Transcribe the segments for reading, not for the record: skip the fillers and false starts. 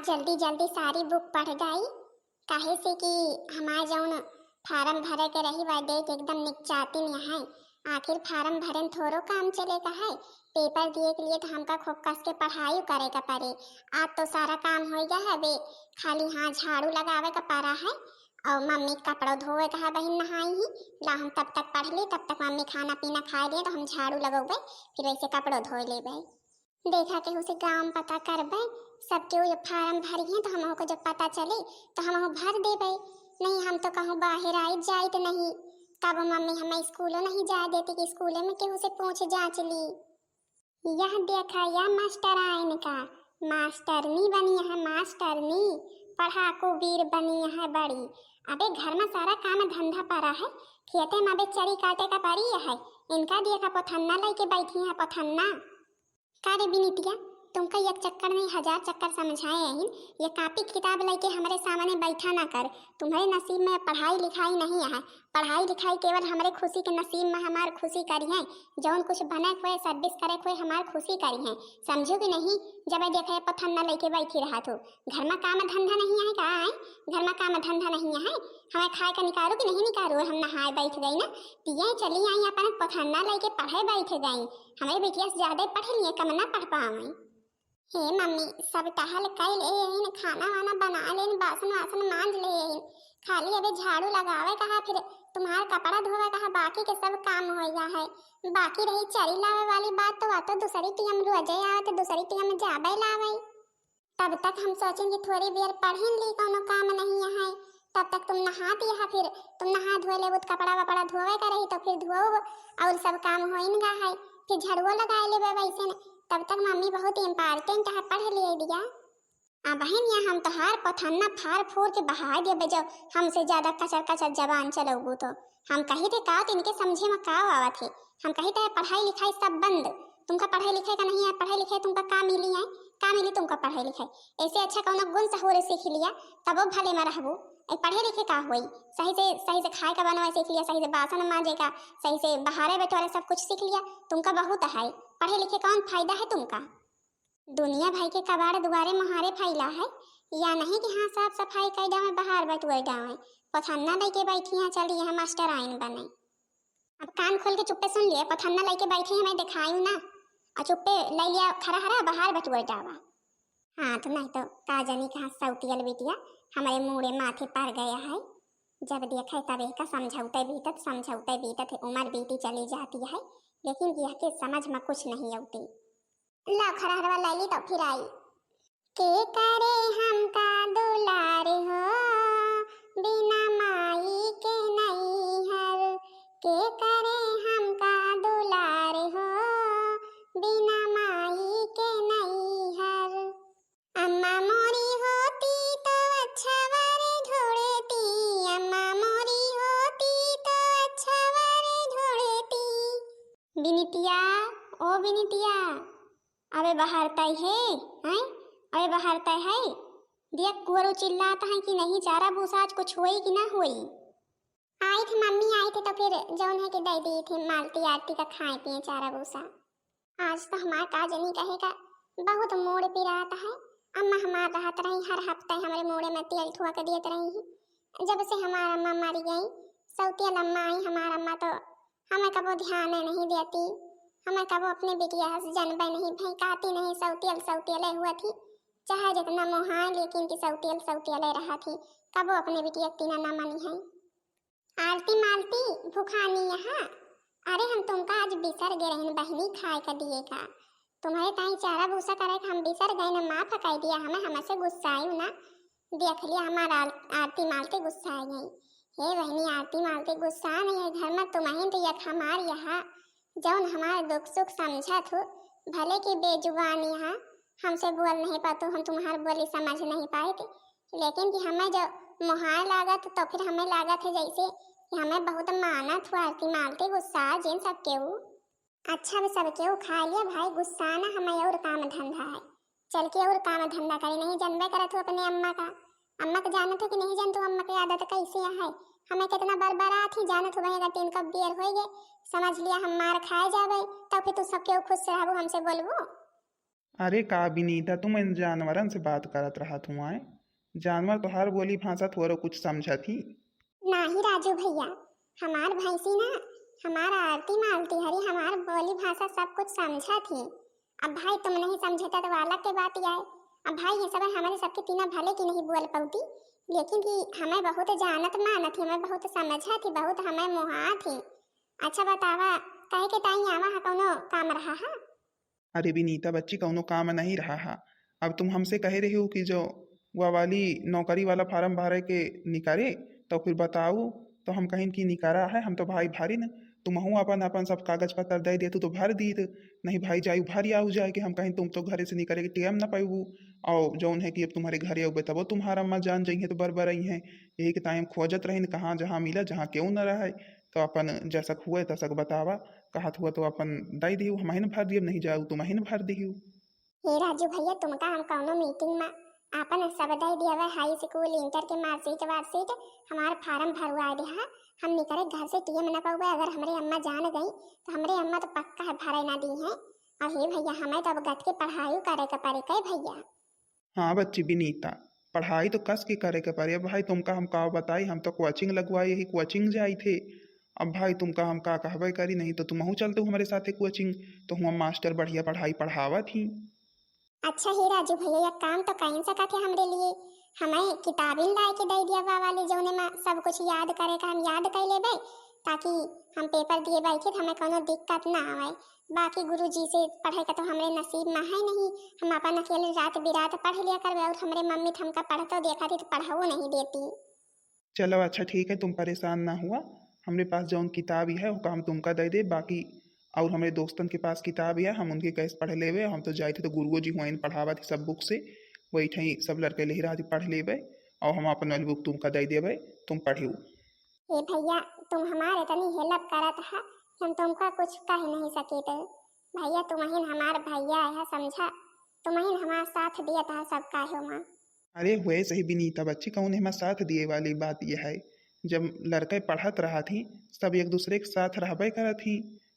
आज जल्दी जल्दी सारी बुक पढ़ गई। काहे से कि हमार जौन फार्म भरे के रही वह डेट एकदम निकचाती में है। आखिर फार्म भरन थोड़ो काम चले का है। पेपर दिए के लिए तो हमका खूब कस के पढ़ाई करे का पड़े। आज तो सारा काम हो गया है बे, खाली हाँ झाड़ू लगावे का पड़ा है और मम्मी कपड़ों धोवे का है। बहन नहाई ही ला, हम तब तक पढ़ ली, तब तक मम्मी खाना पीना खा लिए तो हम झाड़ू लगोगे, फिर वैसे कपड़ों धो लेबे। देखा के उसे गाँव में पता करबे, सबके वो फार्म भरी है तो हम को जब पता चले तो हम भर देबे। नहीं हम तो कहूँ बाहर आई जाए तो नहीं, तब मम्मी हमें स्कूलों नहीं जा देती कि स्कूलों में केहू से पूछ जांच ली। यह देखा यह मास्टर आइन का मास्टरनी बनी है, मास्टरनी पढ़ाकू वीर बनी है बड़ी। अबे घर में सारा काम धंधा पड़ा है, खेते में अबे चरी काटे का पड़ी है। इनका देखा पथन्ना लेके बैठी है, पथन्ना का रे बिनितिया, तुमका एक चक्कर नहीं हजार चक्कर समझाए हैं। ये कापी किताब लेके हमारे सामने बैठा ना कर। तुम्हारे नसीब में पढ़ाई लिखाई नहीं है। पढ़ाई लिखाई केवल हमारे खुशी के नसीब में हमार खुशी करी है। जौन कुछ बने हुए सर्विस करे हुए हमार खुशी करी है, समझो कि नहीं। जब देखे पथन्ना लेके बैठी रहा तो घर में काम धंधा नहीं है का है? घर में काम धंधा नहीं है, हमें खाए का निकालो कि नहीं निकालो। हम नहाए बैठ गई ना, पिए चली आई अपन पथन्ना लेके पढ़े बैठ गई। हमारे बेटिया से ज्यादा पढ़ लिए, कम ना पढ़ पावे। हे मम्मी सब टहल कर ले, खाना वाना बना ले, बासन वासन मांज ले, खाली अबे झाड़ू लगावे कहा, फिर तुम्हारा कपड़ा धोवे कहा, बाकी के सब काम हो गया है। बाकी रही चरी लावे वाली बात तो वह तो दूसरी टीम रोजे आवे तो दूसरी टीम जाबे लावे। तब तक हम सोचेंगे थोड़ी देर पढ़ें ली, कोनो काम नहीं है। तब तक तुम नहाती है, फिर तुम नहा धोए ले कपड़ा वपड़ा धोवे का रही तो फिर धो और सब काम हो गा है, फिर झड़ुआ लगा ले वैसे न। तब तक मम्मी बहुत इम्पोर्टेंट है, पढ़ ले दिया। आ बहन यहाँ हम तोहार पथन्ना फाड़ फूड़ के बहा दिए। जब हमसे ज्यादा कचर कचर जबान चलोगू तो हम कही थे का तो इनके समझे में का आवा थे। हम कही थे पढ़ाई लिखाई सब बंद, तुमका पढ़ाई लिखाई का नहीं है। पढ़ाई लिखाई तुमका का मिली है, का मिली तुमका पढ़ाई लिखाई। ऐसे अच्छा कौन गुण सहूर सीख लिया तब वो भले में रहबू। पढ़े लिखे का हुई, सही से खाए का बनवा सीख लिया, सही से बासन मांजे का, सही से बहारे बैठे वाले सब कुछ सीख लिया। तुमका बहुत है, पढ़े लिखे कौन फायदा है तुमका। दुनिया भाई के कबाड़ दुआरे मुहारे फैला है, या नहीं कि हाँ साफ सफाई कर डावे बाहर बैठे डावे। पथन्ना लेके बैठी है, चलिए हम मास्टर आइन बने। अब कान खोल के चुप्पे सुन लिए, पथन्ना लेके बैठी है मैं दिखाई ना, और चुप्पे ले लिया खरा हरा बाहर बैठे डावा। हाँ तो नहीं तो का जानी कहाँ सौतियल बिटिया हमारे मुड़े माथे पर गया है। जब देखे तब का समझौते बीतत उम्र बीती चली जाती है, लेकिन यह के समझ में कुछ नहीं आती। ला खरा हरवा लैली तो फिर आई के करे हमका दुलार हो, बिना माई के नहीं हर। के करे हमका दुलार हो, बिना माई के नहीं हर। अम्मा मोरी होती तो अच्छा वारे ढूंढती, अम्मा मोरी होती तो अच्छा वारे ढूंढती। बिनितिया ओ बिनितिया, अबे बाहर तय है हैं? अबे बाहर तय है, देख कुंवरू चिल्लाता है कि नहीं चारा भूसा आज कुछ हुई कि ना हुई। आई थी मम्मी आई थी तो फिर जौन है कि दे दी थी मालती आरती का खाए पिए चारा भूसा। आज तो हमारा काजनी कहेगा बहुत मोड़ पिराता है। अम्मा हमार रहत रही हर हफ्ते हमारे मोड़े में तेल ठुआ के देते रही। जब से हमारा अम्मा मरी गई, सौतियल अम्मा आई हमारा अम्मा तो हमें कबो ध्यान नहीं देती। हमें कबो अपने बिटिया से जनबे नहीं, भैंकाती नहीं, सौतियल हुआ थी। चाहे जितना मोहाय लेकिन की सौतियल रहा थी, कबो अपने बिटिया तीना ना मनी है। आरती मालती भूखानी यहाँ, अरे हम तुमका आज बिसर गए रहन बहनी खाए का दिए का। तुम्हारे ताई चारा भूसा करे हम बिसर गए ना, माफ कर दिया हमें, हमसे गुस्सा आई ना। देख लिया हमारा आरती मालती गुस्सा आ गई। हे बहनी आरती मालती गुस्सा नहीं है, घर में तुम्हें तो यक हमार यहाँ जौन हमारा दुख सुख समझत हो, भले की बेजुबान यहाँ हमसे बोल नहीं पाते, हम तुम्हार बोली समझ नहीं पाए थे। लेकिन कि हमें जो मुहार लागत तो फिर हमें लागत है जैसे कि हमें बहुत मानत हुआ। आरती मालती गुस्सा जिन सब केहू अच्छा भी सब केहू खा लिया भाई, गुस्सा ना हमें और काम धंधा है, चल के और काम धंधा करे। नहीं जानबे करत हो अपने अम्मा का, अम्मा का जानत हो कि नहीं जानत हो अम्मा की आदत कैसे है। हमें कितना बरबरात ही जानत हो भाई, अगर 3 कप बियर हो गए समझ लिया हम मार खाए जावे, तब फिर तू सब केहू खुश रहबू हमसे बोलबू। अरे का विनीता, तुम इन जानवरन से बात करत रहा तू आए। जानवर तो हर बोली भाषा थोड़ा कुछ समझत ही। नाही राजू भैया, हमार भैंसी ना हमार आरती मालती हरी हमार बोली भाषा सब कुछ समझा थी। अब भाई तुम नहीं समझता तो वाला के बात आए। अब भाई ये सब हमारे सबके तीना भले की नहीं बोल पाती, लेकिन कि हमें बहुत जानत मानत थी, हमें बहुत समझा थी, बहुत हमें मोहा थी। अच्छा बतावा, कहे के ताई आवा हा कौनो काम रहा हा? अरे विनीता बच्ची, कौनो काम नहीं रहा हा। अब तुम हमसे कह रही हो कि जो वह वाली नौकरी वाला फार्म भरे के निकारे, तो फिर बताओ। तो हम कहीं की निकारा है, हम तो भाई भारी न। तुम हूँ अपन अपन सब कागज पत्र दे दे तो भर दी नहीं भाई जायु भारी आऊ जाए कि हम कहीं तुम तो घरे से निकले के टेम ना पाऊ। और जौन है कि अब तुम्हारे घरे अब तब तुम्हारा अम्मा जान जाइए तो बर रही हैं। यही के टाइम खोजत रही कहाँ जहाँ मिला जहाँ क्यों न रहे। तो अपन जैसा हुए तसक बतावा। कहत हुआ तो अपन दई दियो, हम न भर दियो, नहीं जाऊ तुम न भर दियो। हे राजू भैया, तुमका हम कौनो मीटिंग में आपन सब दे दिया हाई स्कूल इंटर के मार्कशीट वार्कशीट हमार फार्म भरवा दिया। हम निकले घर से टीएम न पाऊे, अगर हमारे अम्मा जान गई तो हमारे अम्मा तो पक्का है भरे ना दी है। और हे भैया, हमें तो अब गत के पढ़ाई करे के पड़े के भैया। हाँ बच्ची विनीता, पढ़ाई तो कस की करे के पड़े। अब भाई तुमका हम का बताई, हम तो कोचिंग लगवाए यही कोचिंग जाई थे। अब भाई तुमका हम का कहबे करी, नहीं तो तुम चलते हो हमारे साथ कोचिंग। तो हम मास्टर बढ़िया पढ़ाई पढ़ावा थी। अच्छा हे राजू भैया, एक काम तो कहीं सका थे हमरे लिए। हमें किताबें लाए के दे दिया बा वाले जोने में सब कुछ याद करे का हम याद कर लेबे, ताकि हम पेपर दिए बैठे तो हमें कोनो दिक्कत ना आवे। बाकी गुरुजी से पढ़े का तो हमरे नसीब में है नहीं। हम अपन अकेले रात बिरात पढ़ लिया करबे, और हमरे मम्मी तो हमका पढ़तो देखा थी तो पढ़ाओ नहीं देती। चलो अच्छा ठीक है, तुम परेशान ना हुआ। हमारे पास जौन किताब ही है वो हम तुमका दे दे बाकी। और हमारे दोस्तन के पास किताब है, हम उनके कैसे पढ़ लेवे। हम तो जाए थे तो गुरुओ जी हुआ पढ़ावा थी सब बुक से। वही थे सब लड़के लहरा पढ़ लेवे। और हम अपन वाली बुक तुमका दे देवे, तुम पढ़ियो। हे भैया, तुम हमारे इतनी हेल्प करत है, हम तुमका कुछ कह नहीं सके थे। भैया तुम ही हमार भैया है, समझा? तुम ही हमारा साथ दिया था सब काहे माँ। अरे हुए सही विनीता बच्ची, कौन हमारे साथ दिए वाली बात यह है। जब लड़के पढ़त रहा थी सब एक दूसरे के साथ रहबे करत थी।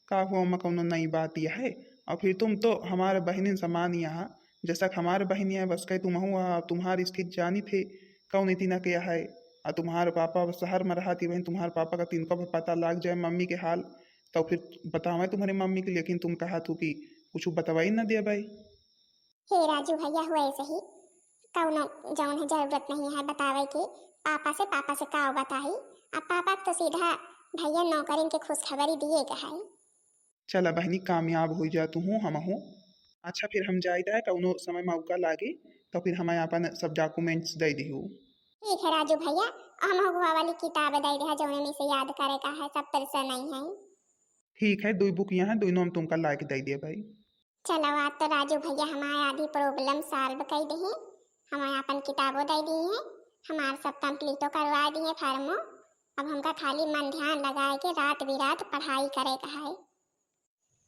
का हुआ में कौनो नई बात यह है। और फिर तुम तो हमारे बहन समान यहाँ। जैसा कि हमारे बहन है बस कहीं तुम हुआ तुम्हारी स्थिति जानी थे। कौन इतना क्या है। और तुम्हारे पापा शहर में रहा थी, बहन तुम्हारे पापा का तिनको भी पता लग जाए मम्मी के हाल। तो फिर बतावे तुम्हारी मम्मी के, लेकिन तुम कहा तू कि कुछ बतावाई ना दे भाई। हे राजू भैया, हुए सही कौनो जौन है जरूरत नहीं है बतावे की। पापा से का बताई। अब पापा तो सीधा भैया नौकरी के खुशखबरी दिए के है। चला बहनी कामयाब हो जा तू हूँ हम हूँ। अच्छा फिर हम जाए है कौनो समय मौका लागे। तो फिर हमें अपन सब डॉक्यूमेंट्स दे दियो। ठीक है राजू भैया, हम हुआ वाली किताब दे दे जौन में से याद करे का है, सब परेशान नहीं है। ठीक है, दुई बुक यहाँ दोनों हम तुमका ला के दे दिए भाई। चलो आज तो राजू भैया हमारे आधी प्रॉब्लम सॉल्व कर दी है। हमें अपन किताबों दे दी है, हमारे सब कंप्लीटो करवा दी है फार्मो। अब हमका खाली मन ध्यान लगाए के रात बिरात पढ़ाई करे का है।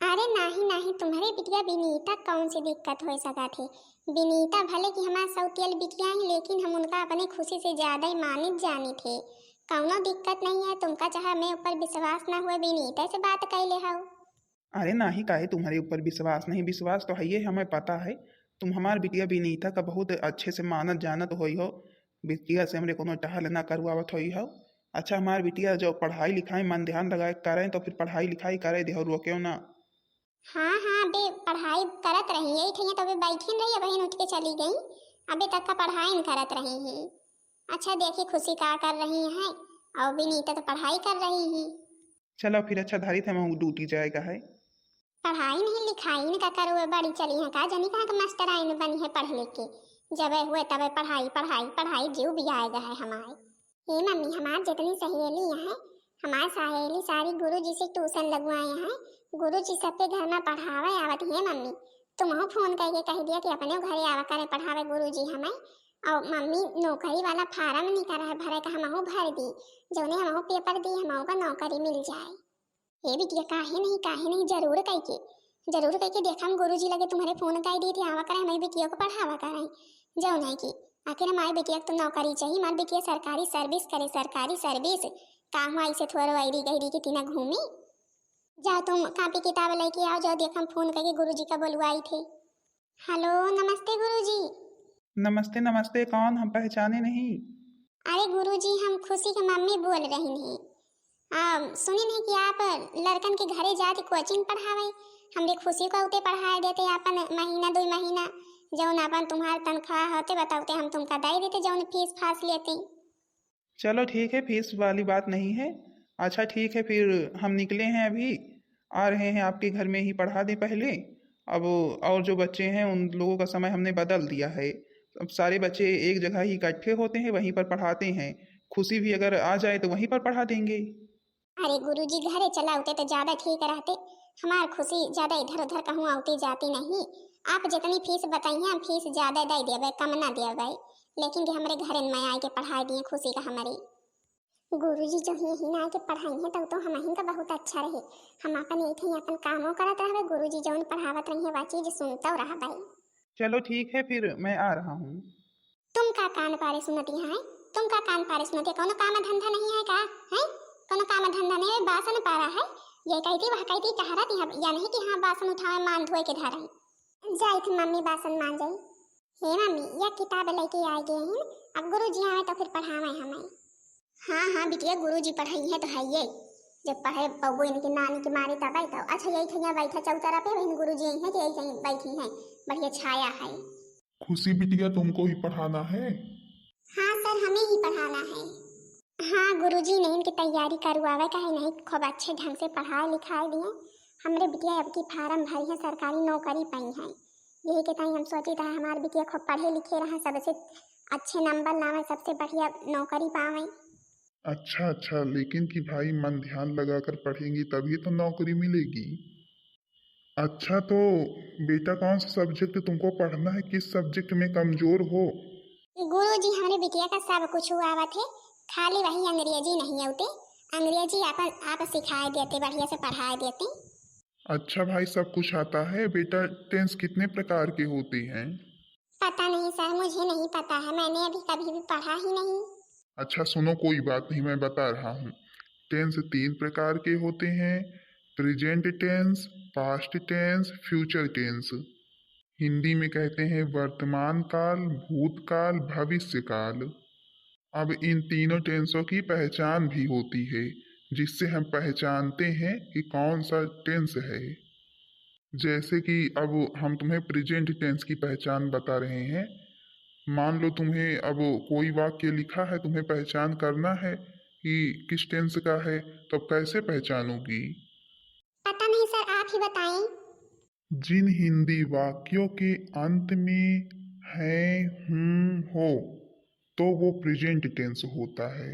अरे नहीं नहीं, तुम्हारे बिटिया विनीता कौन सी दिक्कत हो सका थी। विनीता भले कि हमारा सौतेल बिटिया है, लेकिन हम उनका अपने खुशी से ज्यादा ही मानित जानी थे। कौनो दिक्कत नहीं है, तुमका चाहे मेरे ऊपर विश्वास ना हुए विनीता से बात कर ले हो। अरे नाही काहे तुम्हारे ऊपर विश्वास नहीं, विश्वास तो है ये हमें पता है। तुम हमार बिटिया विनीता का बहुत अच्छे से मानत जानत होई हो। बिटिया से हमरे कोनो टहल ना करवावत होई हो। अच्छा हमार बिटिया जो पढ़ाई लिखाई मन ध्यान लगाए करें तो फिर पढ़ाई लिखाई करे दे और रोके ना। हाँ हाँ, अबे पढ़ाई करत रही यही थे तो अबे बैठी नहीं है, बहन उठ के चली गई। अबे तक का पढ़ाई न करत रही हैं। अच्छा देखी खुशी का कर रही हैं, और विनीता तो पढ़ाई कर रही हैं। चलो फिर अच्छा धारी थे हम ड्यूटी जाएगा है। पढ़ाई नहीं लिखाई न का करो बड़ी चली है का जनी कहा कि मास्टर आई न बनी है पढ़ लिख के। जब हुए तब पढ़ाई पढ़ाई पढ़ाई जीव भी आएगा है हमारे। ये मम्मी हमार जितनी सहेलियां हैं, हमारी सहेली सारी गुरुजी से ट्यूशन लगवाए हैं। गुरुजी सबके घर में पढ़ावे आवत है मम्मी। तुम फोन करके कह दिया कि अपने घरे आवा करे पढ़ावे गुरुजी हमें। और मम्मी नौकरी वाला फार्म नहीं कर रहा भरे का, हम भर दी। जोने हम पेपर दी हम का नौकरी मिल जाए। ये बिटिया काहे नहीं जरूर कह के देखा हम गुरुजी लगे तुम्हारे फोन कर दी थी आवा करे हमारी बिटिया को पढ़ावा करें। जो नहीं की आखिर हमारी बिटिया को तो नौकरी चाहिए, हमारी बिटिया सरकारी सर्विस करे, सरकारी सर्विस। का हुआ ऐसे थोड़ा वैरी गहरी की तीना घूमी। जाओ तुम कापी किताब लेके आओ, जाओ देख हम फोन करके गुरुजी का बुलवाई थे। हेलो, नमस्ते गुरुजी। नमस्ते नमस्ते, कौन? हम पहचाने नहीं। अरे गुरुजी, हम खुशी की मम्मी बोल रही हैं। सुने नहीं कि आप लड़कन के घरे जाके कोचिंग पढ़ावे। हमरे खुशी को उते पढ़ाए देते अपन महीना 2 महीना। जौन अपन तुम्हार तनख्वाह होते बताओते हम तुमका दे देते, जौन फीस फास लेते। चलो ठीक है, फीस वाली बात नहीं है। अच्छा ठीक है, फिर हम निकले हैं अभी। आ रहे हैं आपके घर में ही पढ़ा दें पहले। अब और जो बच्चे हैं उन लोगों का समय हमने बदल दिया है। अब सारे बच्चे एक जगह ही इकट्ठे होते हैं, वहीं पर पढ़ाते हैं। खुशी भी अगर आ जाए तो वहीं पर पढ़ा देंगे। अरे गुरुजी, घरे चला होते तो ज्यादा ठीक रहते। हमार खुशी ज्यादा इधर उधर कहूँ आती जाती नहीं। आप जितनी फीस बताई हैं फीस ज्यादा दे देवे, कम ना देवे। लेकिन कि हमारे घरे में आए के पढ़ाई दिए खुशी का हमारी। गुरुजी जो ही ना आके पढ़ाई है तो हम ही का बहुत अच्छा रहे। हम अपन एक ही अपन कामों करत रहे, गुरुजी जौन पढ़ावत रही वह चीज सुनता रहा भाई। चलो ठीक है, फिर मैं आ रहा हूँ। तुम का कान पारे सुनती है? तुम का कान पारे सुनती है? कोनो काम धंधा नहीं है का? है कोनो काम धंधा नहीं है, बासन पारा है। ये कहती वह कहती टहरत है, या नहीं कि हाँ बासन उठावे मान धोए के धरे। जाई थी मम्मी बासन मान जाई। हे मम्मी, यह किताब लेके आ गए हैं। अब गुरुजी आवे तो फिर पढ़ावे हमें। हाँ हाँ बिटिया, गुरुजी पढ़ाई है तो है ये। जब पढ़े बबू इनकी नानी की मारी तब आई तो अच्छा यही थे बैठा चौतरा पे बहन गुरुजी यही है कि यही बैठी है। बढ़िया छाया है। खुशी बिटिया तुमको ही पढ़ाना है? हाँ सर, हमें ही पढ़ाना है। हाँ गुरुजी ने इनकी तैयारी करवावे का है, नहीं खूब अच्छे ढंग से पढ़ाए लिखाए दिए। हमरे बिटिया अब की फार्म भरी है, सरकारी नौकरी पाई है। यही के ताई हम सोची था हमारे बिटिया खूब पढ़े लिखे रहे, सबसे अच्छे नंबर लावे, सबसे बढ़िया नौकरी पावे। अच्छा अच्छा, लेकिन कि भाई मन ध्यान लगाकर पढ़ेंगी तभी तो नौकरी मिलेगी। अच्छा तो बेटा कौन सा सब्जेक्ट तुमको पढ़ना है? किस सब्जेक्ट में कमजोर हो? गुरुजी हमारे बिटिया का सब कुछ हुआ थे, खाली वही अंग्रेजी नहीं आते। अंग्रेजी आप सिखाए देते, बढ़िया से पढ़ाए देते। अच्छा भाई, सब कुछ आता है। बेटा टेंस कितने प्रकार के होते हैं? पता नहीं सर, मुझे नहीं पता है, मैंने अभी कभी भी पढ़ा ही नहीं। अच्छा सुनो, कोई बात नहीं, मैं बता रहा हूँ। टेंस तीन प्रकार के होते हैं: present tense, past tense, future tense. Hindi में कहते हैं वर्तमान काल, भूतकाल, भविष्य काल। अब इन तीनों टेंसों की पहचान भी होती है, जिससे हम पहचानते हैं कि कौन सा टेंस है। जैसे कि अब हम तुम्हें प्रेजेंट टेंस की पहचान बता रहे हैं। मान लो तुम्हें अब कोई वाक्य लिखा है, तुम्हें पहचान करना है कि किस टेंस का है, तो अब कैसे पहचानोगी? पता नहीं सर, आप ही बताएं। जिन हिंदी वाक्यों के अंत में है, हूं, हो, तो वो प्रेजेंट टेंस होता है।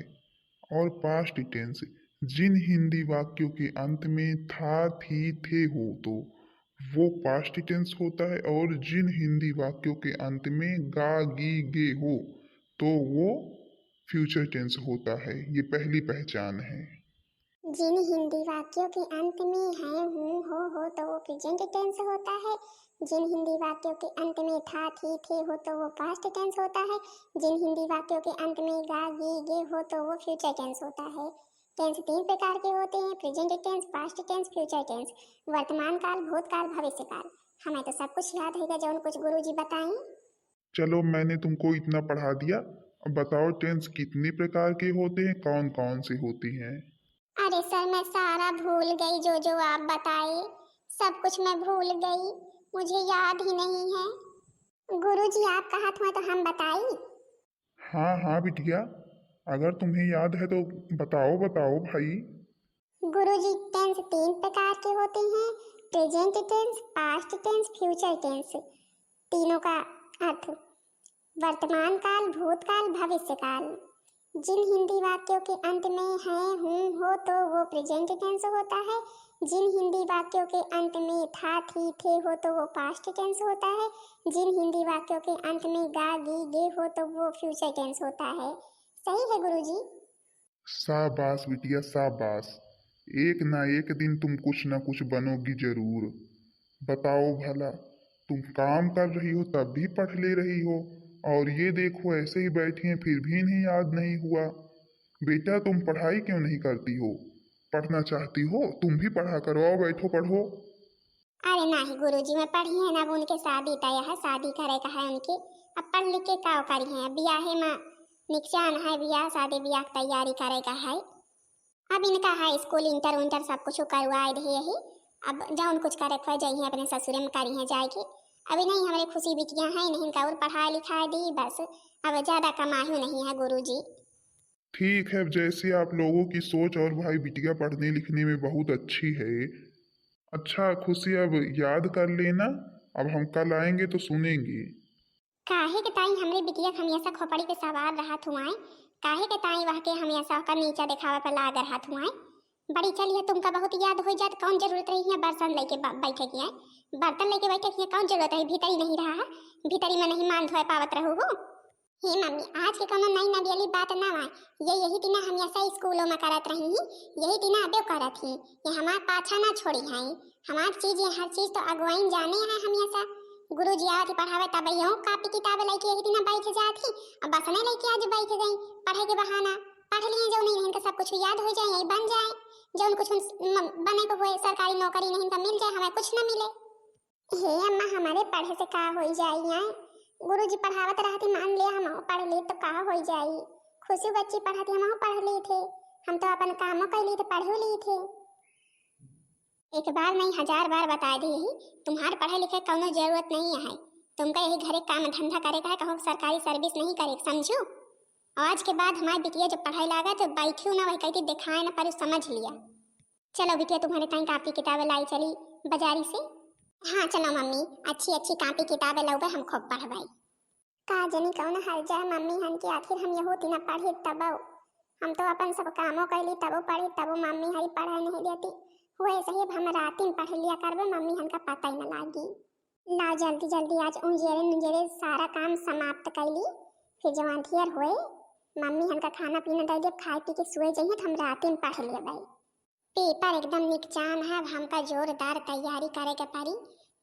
और पास्ट टेंस, जिन हिंदी वाक्यों के अंत में था, थी, थे, हो, तो वो पास्ट टेंस होता है। और जिन हिंदी वाक्यों के अंत में गा, गी, गे, हो, तो वो फ्यूचर टेंस होता है। ये पहली पहचान है। जिन हिंदी वाक्यों के अंत में है, हूँ, हो तो वो प्रेजेंट टेंस होता है। जिन हिंदी वाक्यों के अंत में था, थी, थे, हो तो वो पास्ट टेंस होता है। जिन हिंदी वाक्यों के अंत में गा, गी, गे, हो तो वो फ्यूचर टेंस होता है। टेंस तीन प्रकार के होते हैं: present tense, past tense, future tense. वर्तमान काल, भूतकाल, भविष्य काल। हमें तो सब कुछ याद है जो कुछ गुरुजी बताएं। चलो मैंने तुमको इतना पढ़ा दिया। अब बताओ टेंस कितने प्रकार के होते हैं, कौन कौन से होते हैं? अरे सर, मैं सारा भूल गई, जो आप बताए सब कुछ मैं भूल गई। मुझे याद ही नहीं है। गुरुजी आप कहा था तो हम बताई। हाँ हाँ बिटिया, अगर तुम्हें याद है तो बताओ बताओ भाई। गुरुजी टेंस तीन प्रकार के होते हैं: present tense, past tense, future tense. तीनों का अर्थ: वर्तमान काल, भूतकाल, भविष्य काल। जिन हिंदी वाक्यों के अंत में है, हूँ, हो तो वो प्रेजेंट टेंस होता है। जिन हिंदी वाक्यों के अंत में था, थी, थे, हो तो वो पास्ट टेंस होता है। जिन हिंदी वाक्यों के अंत में गा, गी, गे, हो तो वो फ्यूचर टेंस होता है। सही है गुरुजी? शाबाश बिटिया शाबाश। एक ना एक दिन तुम कुछ ना कुछ बनोगी जरूर। बताओ भला, तुम काम कर रही हो तब भी पढ़ ले रही हो, और ये देखो ऐसे ही बैठी हैं फिर भी इन्हें याद नहीं हुआ। बेटा तुम पढ़ाई क्यों नहीं करती हो? पढ़ना चाहती हो? तुम भी पढ़ा करो, आओ बैठो पढ़ो। अरे नहीं गुरुजी, मैं पढ़ी है ना, अब उनके शादी तय है, शादी करे का है उनकी। अब पढ़ लिख के का करी है, ब्याहे में निश्चय है, ब्याह शादी ब्याह की तैयारी करे का है। अब इनका है स्कूल इंटर उंटर सब कुछ करवाए दे ही। अब जौन कुछ करे खो जाइए अपने ससुरे में करी है जाए के। अभी नहीं हमारे खुशी बिटिया है नहीं, इनका और पढ़ाई लिखाई दी बस, अब ज्यादा कमाई नहीं है गुरुजी। ठीक है, अब जैसे आप लोगों की सोच, और भाई बिटिया पढ़ने लिखने में बहुत अच्छी है। अच्छा खुशी, अब याद कर लेना, अब हम कल आएंगे तो सुनेंगे। काहे के ताई हमरे बिटिया हमेशा खोपड़ी पे सवार रहा हुआए, काहे के ताई वह के हमेशा का नीचा दिखावे पर लाग रहा हुआए। बड़ी चलिए तुमका बहुत याद हो जात, कौन जरूरत रही है बर्तन लेके बैठे की है, बर्तन लेके बैठे की कौन जरूरत है, भीतरी नहीं रहा है, भीतरी में नहीं मान धोए पावत रहू हो। हे मम्मी, आज के कोनो नई नबियली बात ना आए, ये यही दिना हमेशा स्कूलों में करत रही ही, यही दिना अबे करत ही, ये हमार पाछा ना छोड़ी है, हमार चीज ये हर चीज तो अगवाइन जाने है हमेशा। गुरुजी आवत ही पढ़ावे तब यूं कॉपी किताब लेके यही दिना बैठ जात ही, अब बसने लेके आज बैठ गई पढ़े के बहाना, पढ़ लिए जो नहीं इनका सब कुछ याद हो जाए, यही बन जाए, जो कुछ बने को होए, सरकारी नौकरी नहीं इनका मिल जाए, हमें कुछ ना मिले। हे अम्मा, हमारे पढ़े से का हो जाए, गुरुजी पढ़ावत रहती, मान लिया हम पढ़ ली तो का हो जाई, खुशी बच्ची पढ़ाती हम पढ़ ली थे, हम तो अपन कामों कर ली थे, पढ़ ली थे। एक बार नहीं 1000 बार बता दी ही, तुम्हारे पढ़े लिखे कोनो जरूरत नहीं है, तुमका यही घरे काम धंधा करे का है, कहो सरकारी सर्विस नहीं करे, समझो। आज के बाद हमारी बिटिया जब पढ़ाई लागा तो बैठी ना वही कहती दिखाए ना पर समझ लिया। चलो बिटिया तुम्हारे टाइम कापी किताबें लाई चली बाजारी से। हाँ चलो मम्मी, अच्छी अच्छी कापी किताबें लौबे, हम खूब पढ़बाई। का जनी कौन हर जाए मम्मी हन की, आखिर हम यहो तीना पढ़ी तब हम तो अपन सब कामों कैली तबो पढ़ी, तबो मम्मी हरी पढ़ाई नहीं देती हुए सही। अब हम राती में पढ़ लिया करबे, मम्मी हन का पता ही न लागी। ला जल्दी जल्दी आज उंजेरे सारा काम समाप्त कैली, फिर जब अंधियर हुए मम्मी हन का खाना पीना दे दिया, खाए पी के सोए जाइए तो हम राती में पढ़ लिया भाई। पेपर एकदम निकचान है, अब हमका जोरदार तैयारी करे के पड़ी,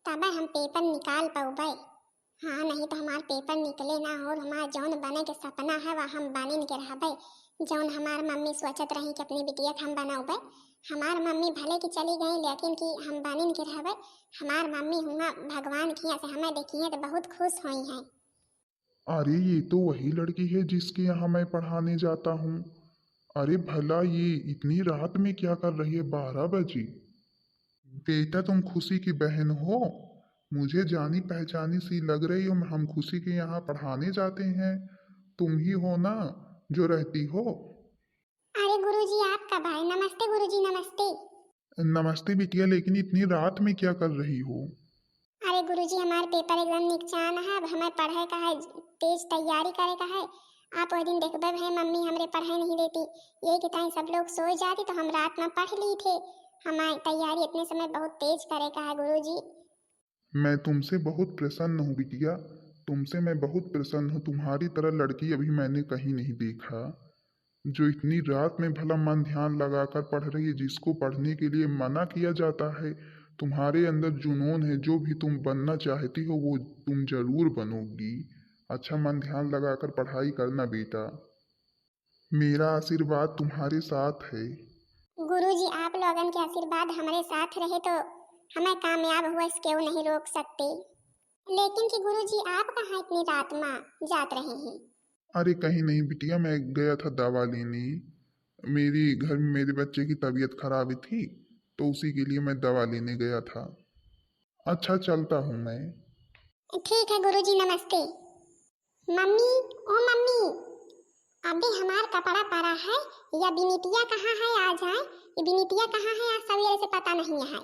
तब हम पेपर निकाल पाऊबे। हाँ नहीं तो हमार पेपर निकले ना, और हमार जौन बने के सपना है वह हम बनिन के रहबे, जौन हमार मम्मी सोचत रही कि अपनी बिटिया हम बनाऊबे। हमार मम्मी भले की चली गई लेकिन कि हम बनिन के रहबे, हमार मम्मी हुआ भगवान की से हमें देखिए तो बहुत खुश हुई हैं। अरे ये तो वही लड़की है जिसके यहाँ मैं पढ़ाने जाता हूँ। अरे भला ये इतनी रात में क्या कर रही है, 12 बजे? बेटा तुम खुशी की बहन हो? मुझे जानी पहचानी सी लग रही हो, हम खुशी के यहाँ पढ़ाने जाते हैं, तुम ही हो ना जो रहती हो? अरे गुरुजी आपका भाई, नमस्ते गुरुजी नमस्ते। नमस्ते बिटिया, लेकिन इतनी रात में क्या कर रही हो? अरे गुरुजी हमारे पेपर एकदम निकचान है, अब हमें पढ़ाई का है, तेज तैयारी करे का है। आप वह दिन देखबे है मम्मी हमरे पढ़ाई नहीं देती, यही के टाइम सब लोग सो जाती तो हम रात में पढ़ ली थे, हमारी तैयारी इतने समय बहुत तेज करे का है गुरुजी। मैं तुमसे बहुत प्रसन्न हूँ बिटिया, तुमसे मैं बहुत प्रसन्न हूँ। तुम्हारी तरह लड़की अभी मैंने कहीं नहीं देखा, जो इतनी रात में भला मन ध्यान लगाकर पढ़ रही है। जिसको पढ़ने के लिए मना किया जाता है, तुम्हारे अंदर जुनून है, जो भी तुम बनना चाहती हो वो तुम जरूर बनोगी। अच्छा मन ध्यान लगाकर पढ़ाई करना बेटा, मेरा आशीर्वाद तुम्हारे साथ है। गुरुजी आप लोगन के आशीर्वाद हमारे साथ रहे तो हमें कामयाब हुआ क्यों नहीं रोक सकते। लेकिन कि गुरुजी आप कहाँ इतनी रात में जात रहे हैं? अरे कहीं नहीं बिटिया, मैं गया था दवा लेने, मेरी घर में मेरे बच्चे की तबीयत खराब थी तो उसी के लिए मैं दवा लेने गया था। अच्छा चलता हूँ मैं। ठीक है गुरुजी नमस्ते। मम्मी ओ मम्मी, अभी हमार कपड़ा पड़ा है, या बिनितिया कहाँ है आ जाए, ये बिनितिया कहाँ है आज सवेरे से पता नहीं है।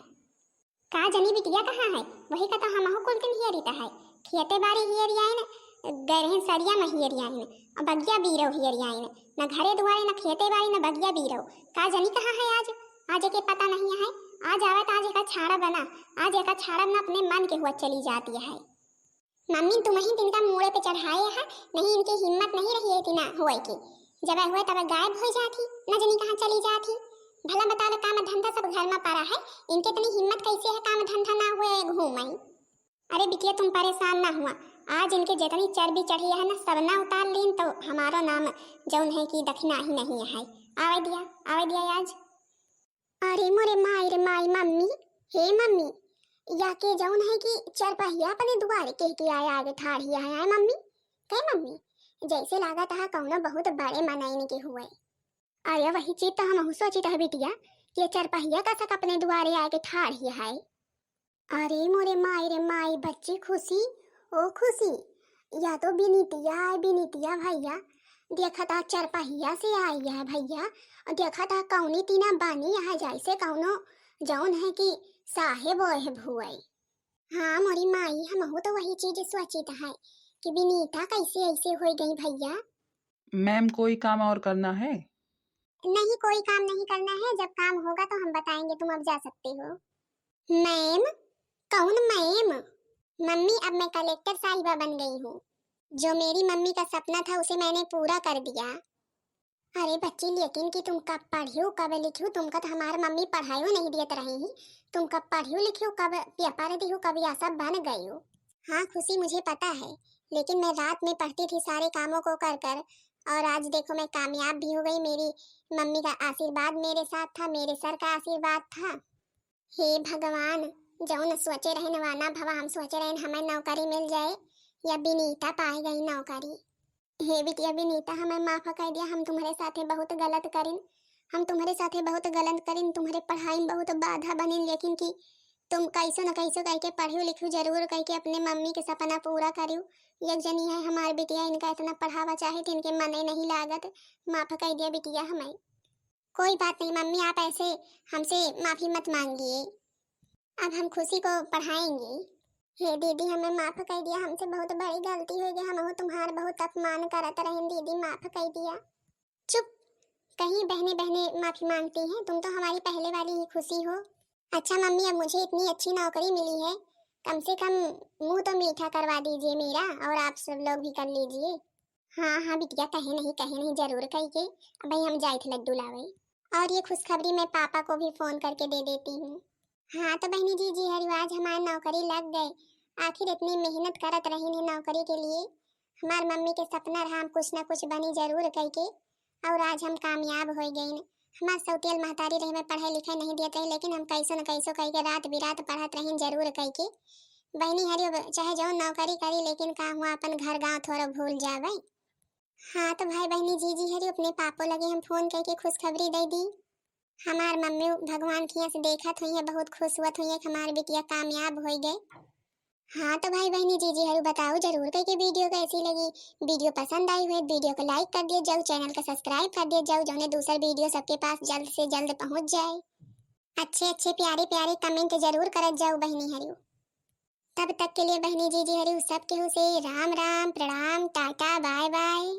का जनी बिटिया कहाँ है, वही का तो हमहु कुल दिन हियरिता है, खेते बाड़ी हियरिया है न गरहन सरिया में हियरिया है और बगिया बीरो हियरिया है, न घरे दुआरे न खेते बाड़ी न बगिया बीरो। का जनी कहाँ है आज, आज के पता नहीं है। आज आवे तो आज एक छाड़ा बना, आज एक छाड़ा न अपने मन के हुआ चली जाती है। मम्मी तुम ही तिनका मुड़े पे चढ़ाए है, नहीं इनकी हिम्मत नहीं रही है इतना हुए की, जब हुए तब गायब हो जाती, न जनी कहाँ चली जाती। भला बता लो काम धंधा सब घर में पड़ा है, इनके इतनी हिम्मत कैसे है काम धंधा ना हुए घूमई। अरे बिटिया तुम परेशान ना हुआ, आज इनके जितनी चर्बी चढ़ी है ना सब ना उतार लीन तो हमारा नाम जौन है कि दखना ही नहीं है। आवे दिया आज। अरे मोरे माई रे माई, मम्मी हे मम्मी या के जौन है कि चरपहिया अपने दुआरे के आए आगे ठाड़िया है मम्मी। कहे मम्मी जैसे लागत है कौनो बहुत बड़े मनैन के हुए। अरे वही चीज तो हम सोचित है बिटिया कि चरपहिया का सक अपने दुआरे आके ठाड़िया है। अरे मोरे माई रे माई बच्ची खुशी ओ खुशी, या तो बिनीतिया है बिनीतिया भैया, देखा था चरपहिया से आई है भैया, देखा था कौनी तीना बानी है जैसे कौनो जौन है कि साहेब ओहेब हुए। हाँ मोरी माई हम तो वही चीज सोचित है कि विनीता कैसे ऐसे हो गई भैया। मैम कोई काम और करना है? नहीं कोई काम नहीं करना है, जब काम होगा तो हम बताएंगे, तुम अब जा सकते हो। मैम? कौन मैम? मम्मी अब मैं कलेक्टर साहिबा बन गई हूँ। जो मेरी मम्मी का सपना था उसे मैंने पूरा कर दिया। अरे बच्ची लेकिन कि तुम कब पढ़ियो कब लिखियो, तुमका तो हमार मम्मी पढ़ायो नहीं दियत रही। तुम कब पढ़ियो लिखियो कब पेपर दियो कब यह सब बन गई हो। हाँ खुशी मुझे पता है, लेकिन मैं रात में पढ़ती थी सारे कामों को कर कर, और आज देखो मैं कामयाब भी हो गई। मेरी मम्मी का आशीर्वाद मेरे साथ था, मेरे सर का आशीर्वाद था। हे भगवान जौन सोचे रहे नवाना भवा, हम सोचे रहे हमें नौकरी मिल जाए या बिनीता पाए गई नौकरी। हे बिटिया बिनीता हमें माफ कर दिया, हम तुम्हारे साथे बहुत गलत करिन, हम तुम्हारे साथे बहुत गलत करिन, तुम्हारे पढ़ाई में बहुत बाधा बनिन, लेकिन कि तुम कैसो न कैसो कह के पढ़ियो लिखियो जरूर कह के अपने मम्मी के सपना पूरा करियो। एक जनी है हमारी बिटिया, इनका इतना पढ़ावा चाहे थे, इनके मन नहीं लागत, माफ कर दिया बिटिया हमें। कोई बात नहीं मम्मी, आप ऐसे हमसे माफी मत मांगिए, अब हम खुशी को पढ़ाएंगे। हे दीदी हमें माफ कर दिया, हमसे बहुत बड़ी गलती हो गई, हम तुम्हारा बहुत अपमान करत रहे दीदी, माफ कर दिया। चुप, कहीं बहने बहने माफी मांगती हैं, तुम तो हमारी पहले वाली ही खुशी हो। अच्छा मम्मी अब मुझे इतनी अच्छी नौकरी मिली है, कम से कम मुंह तो मीठा करवा दीजिए मेरा, और आप सब लोग भी कर लीजिए। हाँ हाँ बिटिया कहे नहीं जरूर कहिए। अब भाई हम जाए थे लड्डू लावे, और ये खुशखबरी मैं पापा को भी फोन करके दे देती हूँ। हाँ तो बहनी जी हरिवाज हमारी नौकरी लग गए, आखिर इतनी मेहनत करत रही ने नौकरी के लिए, हमार मम्मी के सपना रहा हम कुछ ना कुछ बनी जरूर कह के, और आज हम कामयाब हो गए। हमार सौतेल महतारी रहे, मैं पढ़ाई लिखाई नहीं देते रहे, लेकिन हम कैसो न कैसो कह के रात बिरात पढ़त रहे जरूर कह के। बहनी हरियो चाहे जो नौकरी करी, लेकिन का हुआ अपन घर गाँव थोड़ा भूल जावे। हाँ तो भाई बहनी जी हरियो अपने पापो लगे हम फोन करके खुशखबरी दे दी। हमार मम्मी भगवान की से देखत हुई है, बहुत खुश हुआ हुई है कि हमारी बिटिया कामयाब हो गए। हाँ तो भाई बहनी जी हरु बताओ जरूर कि वीडियो कैसी लगी। वीडियो पसंद आई हो वीडियो को लाइक कर दिए जाओ, चैनल को सब्सक्राइब कर दिए जाओ, जो दूसरा वीडियो सबके पास जल्द से जल्द पहुंच जाए। अच्छे अच्छे प्यारे प्यारे कमेंट जरूर कर जाओ बहनी हरु। तब तक के लिए बहनी जी हरु सबके से राम राम प्रणाम टाटा बाय बाय।